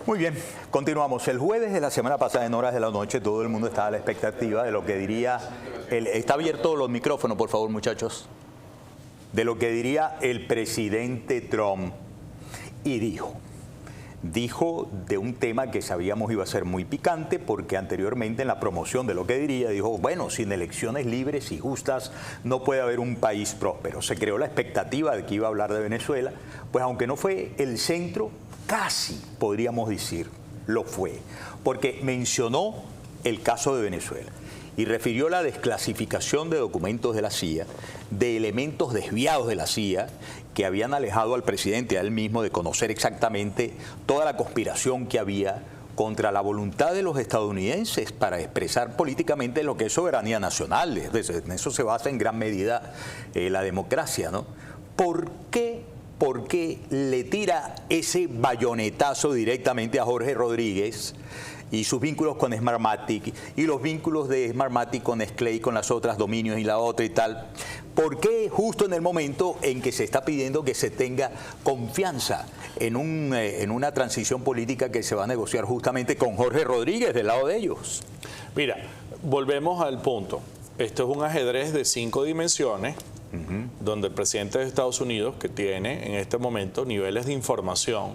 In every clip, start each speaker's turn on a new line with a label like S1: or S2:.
S1: Muy bien, continuamos. El jueves de la semana pasada, en horas de la noche, todo el mundo estaba a la expectativa de lo que diría... Está abierto los micrófonos, por favor, muchachos. De lo que diría el presidente Trump. Y dijo de un tema que sabíamos iba a ser muy picante, porque anteriormente en la promoción de lo que diría, dijo, bueno, sin elecciones libres y justas no puede haber un país próspero. Se creó la expectativa de que iba a hablar de Venezuela, pues aunque no fue el centro, casi podríamos decir, lo fue, porque mencionó el caso de Venezuela y refirió la desclasificación de documentos de la CIA, de elementos desviados de la CIA que habían alejado al presidente, a él mismo, de conocer exactamente toda la conspiración que había contra la voluntad de los estadounidenses para expresar políticamente lo que es soberanía nacional. En eso se basa en gran medida la democracia, ¿no? ¿Por qué le tira ese bayonetazo directamente a Jorge Rodríguez y sus vínculos con Smartmatic y los vínculos de Smartmatic con Schley, con las otras dominios y la otra y tal? ¿Por qué justo en el momento en que se está pidiendo que se tenga confianza en una transición política que se va a negociar justamente con Jorge Rodríguez del lado de ellos?
S2: Mira, volvemos al punto. Esto es un ajedrez de 5 dimensiones, donde el presidente de Estados Unidos, que tiene en este momento niveles de información,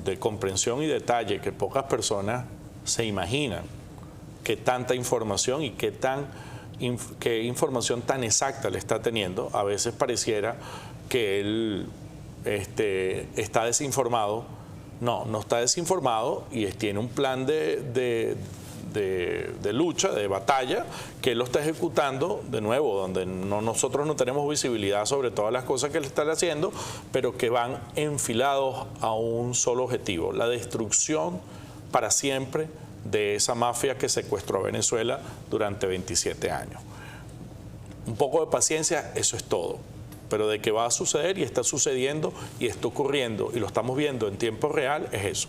S2: de comprensión y detalle que pocas personas se imaginan, que tanta información y qué información tan exacta le está teniendo. A veces pareciera que él está desinformado. No está desinformado y tiene un plan de lucha, de batalla, que él lo está ejecutando, de nuevo, donde nosotros no tenemos visibilidad sobre todas las cosas que él está haciendo, pero que van enfilados a un solo objetivo: la destrucción para siempre de esa mafia que secuestró a Venezuela durante 27 años. Un poco de paciencia, eso es todo. Pero de que va a suceder y está sucediendo y está ocurriendo y lo estamos viendo en tiempo real, es eso.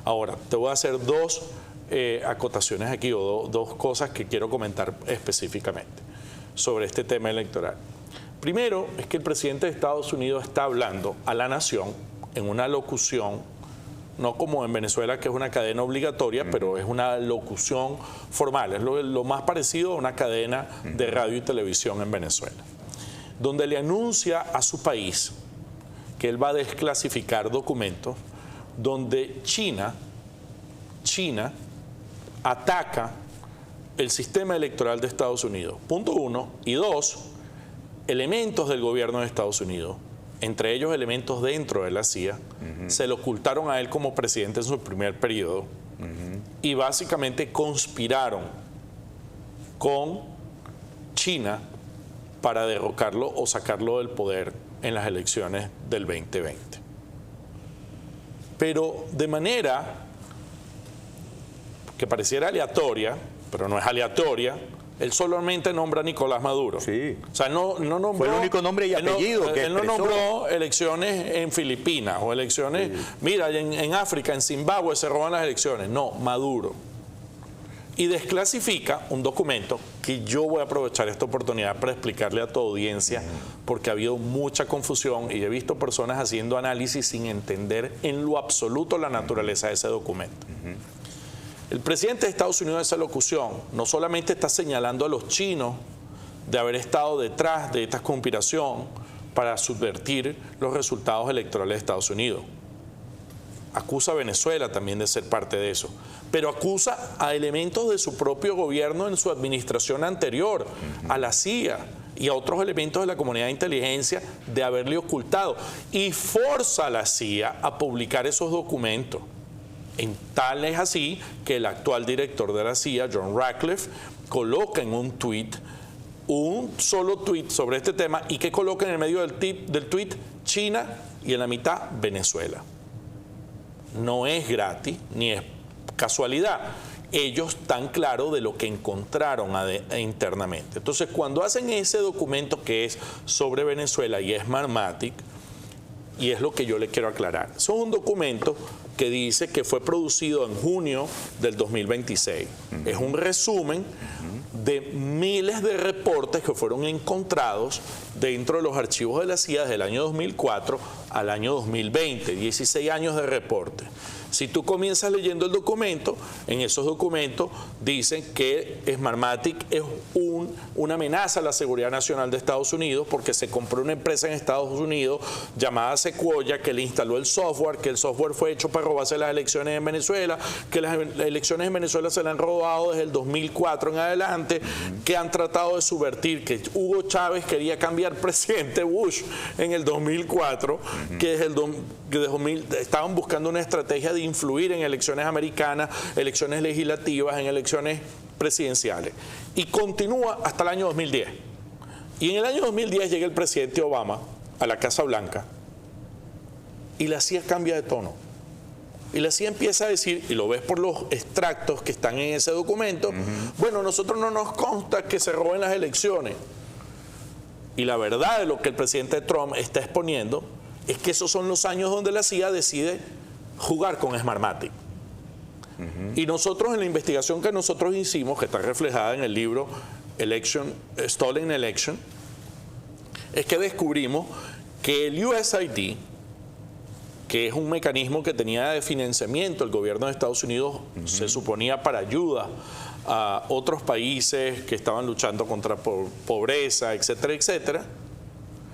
S2: Ahora, te voy a hacer dos acotaciones aquí, o dos cosas que quiero comentar específicamente sobre este tema electoral. Primero, es que el presidente de Estados Unidos está hablando a la nación en una locución, no como en Venezuela, que es una cadena obligatoria, pero es una locución formal, es lo más parecido a una cadena de radio y televisión en Venezuela, donde le anuncia a su país que él va a desclasificar documentos, donde China ataca el sistema electoral de Estados Unidos, punto 1, y 2, elementos del gobierno de Estados Unidos, entre ellos elementos dentro de la CIA, se le ocultaron a él como presidente en su primer periodo, y básicamente conspiraron con China para derrocarlo o sacarlo del poder en las elecciones del 2020. Pero de manera que pareciera aleatoria, pero no es aleatoria, él solamente nombra a Nicolás Maduro.
S1: Sí.
S2: O sea, no nombró...
S1: Fue el único nombre y apellido que
S2: él no nombró elecciones en Filipinas o elecciones... Sí. Mira, en África, en Zimbabue se roban las elecciones. No, Maduro. Y desclasifica un documento que yo voy a aprovechar esta oportunidad para explicarle a tu audiencia, porque ha habido mucha confusión y he visto personas haciendo análisis sin entender en lo absoluto la naturaleza de ese documento. El presidente de Estados Unidos en esa locución no solamente está señalando a los chinos de haber estado detrás de esta conspiración para subvertir los resultados electorales de Estados Unidos. Acusa a Venezuela también de ser parte de eso, pero acusa a elementos de su propio gobierno en su administración anterior, a la CIA y a otros elementos de la comunidad de inteligencia de haberle ocultado, y forza a la CIA a publicar esos documentos. En tal es así que el actual director de la CIA, John Ratcliffe, coloca en un solo tuit sobre este tema, y que coloca en el medio del tuit China y en la mitad Venezuela. No es gratis ni es casualidad. Ellos están claros de lo que encontraron internamente. Entonces, cuando hacen ese documento que es sobre Venezuela y es Smartmatic, y es lo que yo le quiero aclarar, es un documento que dice que fue producido en junio del 2026. Es un resumen de miles de reportes que fueron encontrados dentro de los archivos de la CIA desde el año 2004 al año 2020, 16 años de reportes. Si tú comienzas leyendo el documento, en esos documentos dicen que Smartmatic es una amenaza a la seguridad nacional de Estados Unidos porque se compró una empresa en Estados Unidos llamada Sequoia que le instaló el software, que el software fue hecho para robarse las elecciones en Venezuela, que las elecciones en Venezuela se le han robado desde el 2004 en adelante, que han tratado de subvertir, que Hugo Chávez quería cambiar presidente Bush en el 2004, que estaban buscando una estrategia de influir en elecciones americanas, elecciones legislativas, en elecciones presidenciales. Y continúa hasta el año 2010. Y en el año 2010 llega el presidente Obama a la Casa Blanca y la CIA cambia de tono. Y la CIA empieza a decir, y lo ves por los extractos que están en ese documento, bueno, nosotros no nos consta que se roben las elecciones. Y la verdad de lo que el presidente Trump está exponiendo es que esos son los años donde la CIA decide jugar con Smartmatic. Y nosotros en la investigación que nosotros hicimos, que está reflejada en el libro Stolen Election, es que descubrimos que el USAID, que es un mecanismo que tenía de financiamiento el gobierno de Estados Unidos, se suponía para ayuda a otros países que estaban luchando contra pobreza, etcétera, etcétera,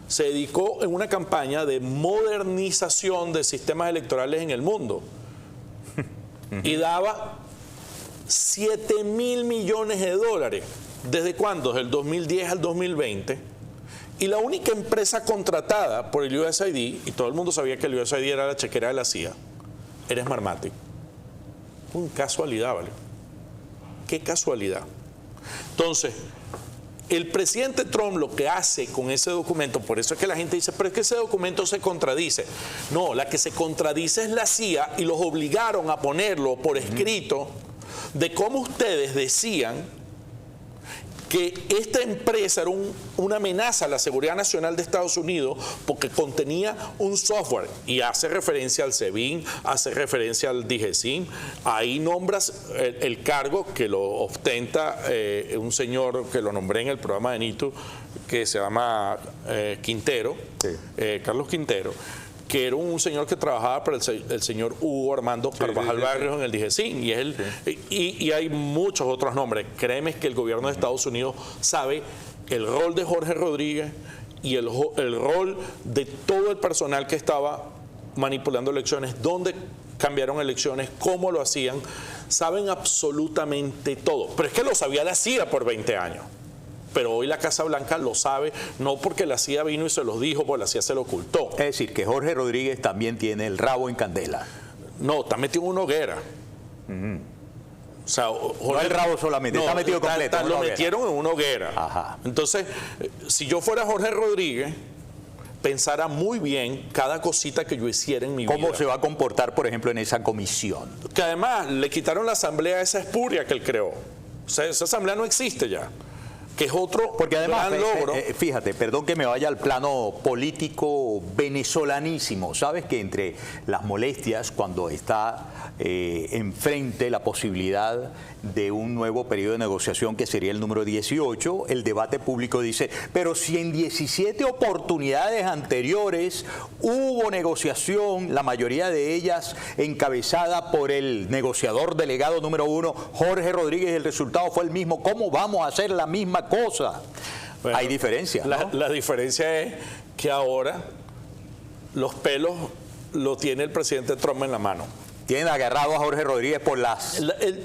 S2: se dedicó en una campaña de modernización de sistemas electorales en el mundo y daba 7.000 millones de dólares. ¿Desde cuándo? Desde el 2010 al 2020. Y la única empresa contratada por el USAID, y todo el mundo sabía que el USAID era la chequera de la CIA, era Smartmatic. Una casualidad, ¿vale? Qué casualidad. Entonces, el presidente Trump lo que hace con ese documento, por eso es que la gente dice, pero es que ese documento se contradice. No, la que se contradice es la CIA y los obligaron a ponerlo por escrito de cómo ustedes decían que esta empresa era una amenaza a la seguridad nacional de Estados Unidos porque contenía un software y hace referencia al SEBIN, hace referencia al DIGESIM. Ahí nombras el cargo que lo ostenta un señor que lo nombré en el programa de NITU que se llama Quintero, Carlos Quintero, que era un señor que trabajaba para el señor Hugo Armando Carvajal Barrios en el DIGESIM, y hay muchos otros nombres. Créeme que el gobierno de Estados Unidos sabe el rol de Jorge Rodríguez y el rol de todo el personal que estaba manipulando elecciones, dónde cambiaron elecciones, cómo lo hacían, saben absolutamente todo. Pero es que lo sabía la CIA por 20 años. Pero hoy la Casa Blanca lo sabe, no porque la CIA vino y se los dijo, porque la CIA se lo ocultó.
S1: Es decir, que Jorge Rodríguez también tiene el rabo en candela.
S2: No, está metido en una hoguera. O sea, Jorge,
S1: no el rabo solamente, está metido completo.
S2: Lo metieron en una hoguera.
S1: Ajá.
S2: Entonces, si yo fuera Jorge Rodríguez, pensara muy bien cada cosita que yo hiciera en mi vida.
S1: ¿Cómo se va a comportar, por ejemplo, en esa comisión?
S2: Que además le quitaron la asamblea a esa espuria que él creó. O sea, esa asamblea no existe ya. Que es otro
S1: porque además,
S2: gran logro.
S1: Fíjate, perdón que me vaya al plano político venezolanísimo. Sabes que entre las molestias, cuando está enfrente la posibilidad de un nuevo periodo de negociación que sería el número 18, el debate público dice, pero si en 17 oportunidades anteriores hubo negociación, la mayoría de ellas encabezada por el negociador delegado número 1, Jorge Rodríguez, el resultado fue el mismo, ¿cómo vamos a hacer la misma cosa? Bueno, hay diferencias, ¿no?
S2: La diferencia es que ahora los pelos lo tiene el presidente Trump en la mano.
S1: Tienen agarrado a Jorge Rodríguez por las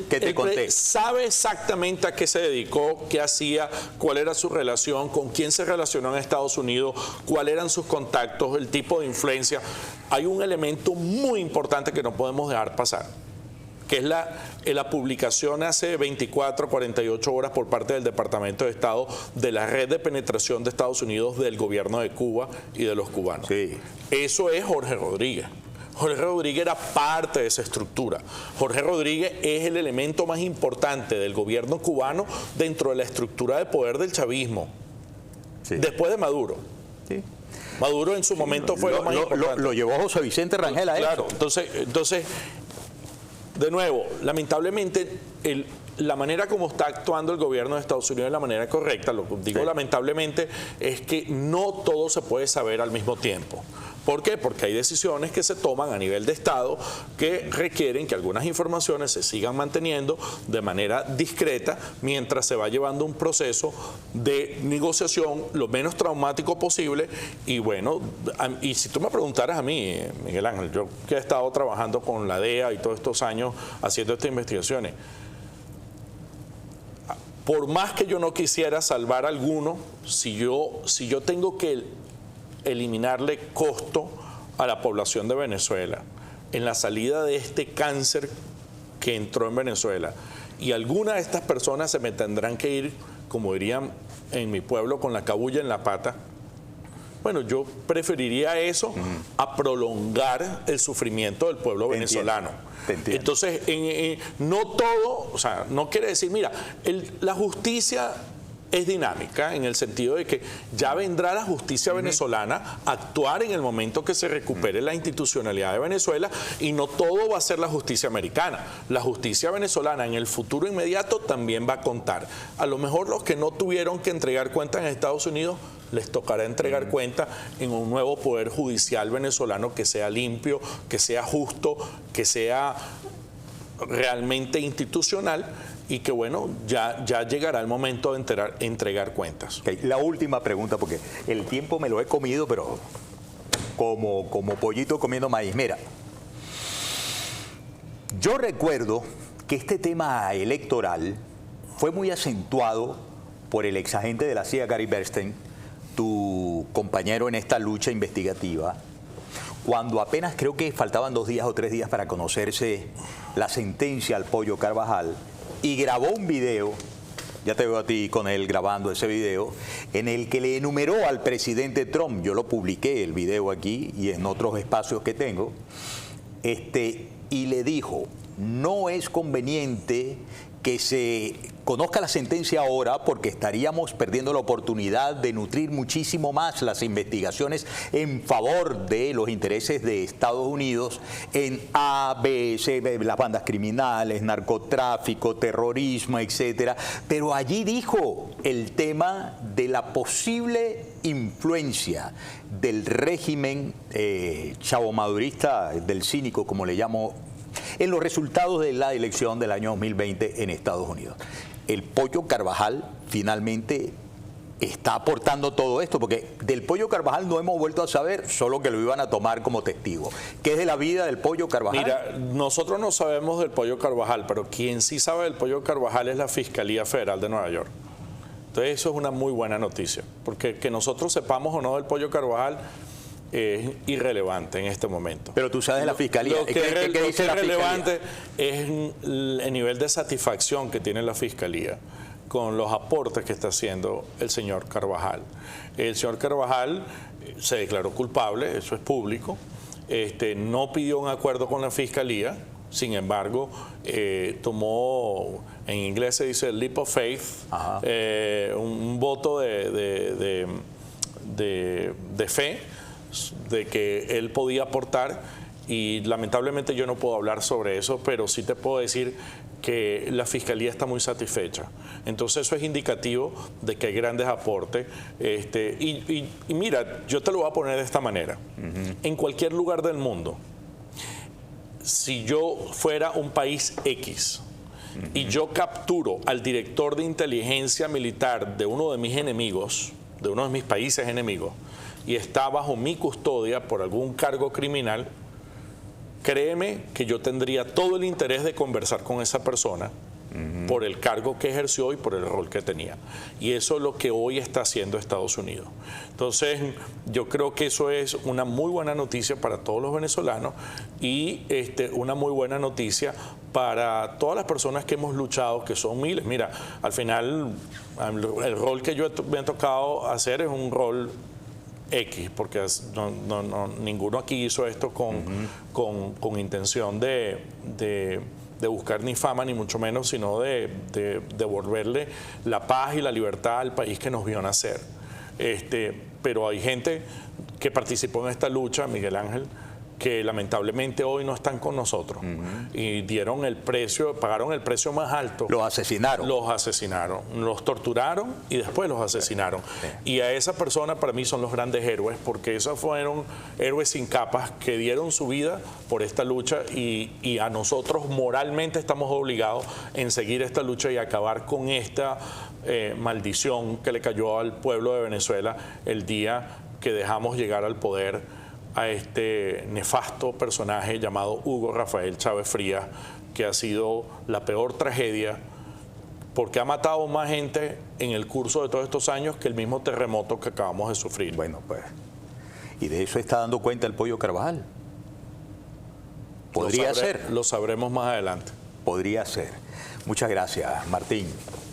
S1: que te conté.
S2: Sabe exactamente a qué se dedicó, qué hacía, cuál era su relación, con quién se relacionó en Estados Unidos, cuáles eran sus contactos, el tipo de influencia. Hay un elemento muy importante que no podemos dejar pasar, que es la publicación hace 24, 48 horas por parte del Departamento de Estado de la red de penetración de Estados Unidos del gobierno de Cuba y de los cubanos.
S1: Sí.
S2: Eso es Jorge Rodríguez. Jorge Rodríguez era parte de esa estructura. Jorge Rodríguez es el elemento más importante del gobierno cubano dentro de la estructura de poder del chavismo, después de Maduro. Sí. Maduro en su momento fue lo más importante.
S1: Lo llevó José Vicente Rangel a eso.
S2: Claro, entonces, de nuevo, lamentablemente, la manera como está actuando el gobierno de Estados Unidos es la manera correcta. Lo que digo lamentablemente es que no todo se puede saber al mismo tiempo. ¿Por qué? Porque hay decisiones que se toman a nivel de Estado que requieren que algunas informaciones se sigan manteniendo de manera discreta mientras se va llevando un proceso de negociación lo menos traumático posible. Y bueno, y si tú me preguntaras a mí, Miguel Ángel, yo que he estado trabajando con la DEA y todos estos años haciendo estas investigaciones, por más que yo no quisiera salvar a alguno, si yo tengo que eliminarle costo a la población de Venezuela en la salida de este cáncer que entró en Venezuela, y algunas de estas personas se me tendrán que ir, como dirían en mi pueblo, con la cabulla en la pata, bueno, yo preferiría eso a prolongar el sufrimiento del pueblo venezolano.
S1: Te entiendo.
S2: Entonces, no todo, o sea, no quiere decir, mira, la justicia es dinámica en el sentido de que ya vendrá la justicia venezolana a actuar en el momento que se recupere la institucionalidad de Venezuela, y no todo va a ser la justicia americana. La justicia venezolana en el futuro inmediato también va a contar. A lo mejor los que no tuvieron que entregar cuentas en Estados Unidos les tocará entregar cuenta en un nuevo poder judicial venezolano que sea limpio, que sea justo, que sea realmente institucional, y que bueno, ya llegará el momento de entregar cuentas.
S1: Okay, la última pregunta, porque el tiempo me lo he comido, pero como pollito comiendo maíz. Mira, yo recuerdo que este tema electoral fue muy acentuado por el exagente de la CIA, Gary Bernstein, tu compañero en esta lucha investigativa, cuando apenas creo que faltaban 2 días o 3 días para conocerse la sentencia al Pollo Carvajal, y grabó un video, ya te veo a ti con él grabando ese video, en el que le enumeró al presidente Trump, yo lo publiqué el video aquí y en otros espacios que tengo, y le dijo, no es conveniente que se conozca la sentencia ahora porque estaríamos perdiendo la oportunidad de nutrir muchísimo más las investigaciones en favor de los intereses de Estados Unidos en A, B, C, las bandas criminales, narcotráfico, terrorismo, etcétera. Pero allí dijo el tema de la posible influencia del régimen chavomadurista, del cínico, como le llamo, en los resultados de la elección del año 2020 en Estados Unidos. El Pollo Carvajal finalmente está aportando todo esto, porque del Pollo Carvajal no hemos vuelto a saber, solo que lo iban a tomar como testigo. ¿Qué es de la vida del Pollo Carvajal?
S2: Mira, nosotros no sabemos del Pollo Carvajal, pero quien sí sabe del Pollo Carvajal es la Fiscalía Federal de Nueva York. Entonces eso es una muy buena noticia, porque que nosotros sepamos o no del Pollo Carvajal es irrelevante en este momento.
S1: Pero tú sabes de la Fiscalía.
S2: Lo que es relevante es el nivel de satisfacción que tiene la Fiscalía con los aportes que está haciendo el señor Carvajal. El señor Carvajal se declaró culpable, eso es público, no pidió un acuerdo con la Fiscalía, sin embargo, tomó, en inglés se dice leap of faith, un voto de fe, de que él podía aportar, y lamentablemente yo no puedo hablar sobre eso, pero sí te puedo decir que la Fiscalía está muy satisfecha. Entonces eso es indicativo de que hay grandes aportes. Y mira, yo te lo voy a poner de esta manera. En cualquier lugar del mundo, si yo fuera un país X y yo capturo al director de inteligencia militar de uno de mis enemigos, de uno de mis países enemigos, y está bajo mi custodia por algún cargo criminal, créeme que yo tendría todo el interés de conversar con esa persona por el cargo que ejerció y por el rol que tenía. Y eso es lo que hoy está haciendo Estados Unidos. Entonces, yo creo que eso es una muy buena noticia para todos los venezolanos y una muy buena noticia para todas las personas que hemos luchado, que son miles. Mira, al final, el rol que me ha tocado hacer es un rol X, porque ninguno aquí hizo esto con intención de buscar ni fama, ni mucho menos, sino de devolverle la paz y la libertad al país que nos vio nacer. Pero hay gente que participó en esta lucha, Miguel Ángel, que lamentablemente hoy no están con nosotros y pagaron el precio más alto.
S1: Los asesinaron.
S2: Los asesinaron, los torturaron y después los asesinaron. Y a esa persona para mí son los grandes héroes, porque esos fueron héroes sin capas que dieron su vida por esta lucha y a nosotros moralmente estamos obligados en seguir esta lucha y acabar con esta maldición que le cayó al pueblo de Venezuela el día que dejamos llegar al poder a este nefasto personaje llamado Hugo Rafael Chávez Frías, que ha sido la peor tragedia porque ha matado más gente en el curso de todos estos años que el mismo terremoto que acabamos de sufrir.
S1: Bueno, pues, y de eso está dando cuenta el Pollo Carvajal. Podría ser.
S2: Lo sabremos más adelante.
S1: Podría ser. Muchas gracias, Martín.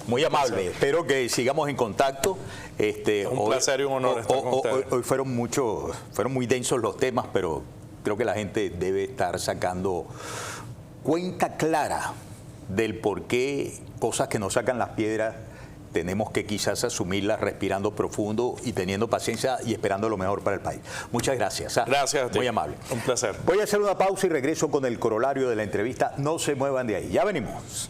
S1: Muy amable. Espero que sigamos en contacto.
S2: Un placer y un honor estar con ustedes.
S1: Hoy fueron muy densos los temas, pero creo que la gente debe estar sacando cuenta clara del por qué cosas que nos sacan las piedras tenemos que quizás asumirlas respirando profundo y teniendo paciencia y esperando lo mejor para el país. Muchas gracias.
S2: Gracias a ti.
S1: Muy amable.
S2: Un placer.
S1: Voy a hacer una pausa y regreso con el corolario de la entrevista. No se muevan de ahí. Ya venimos.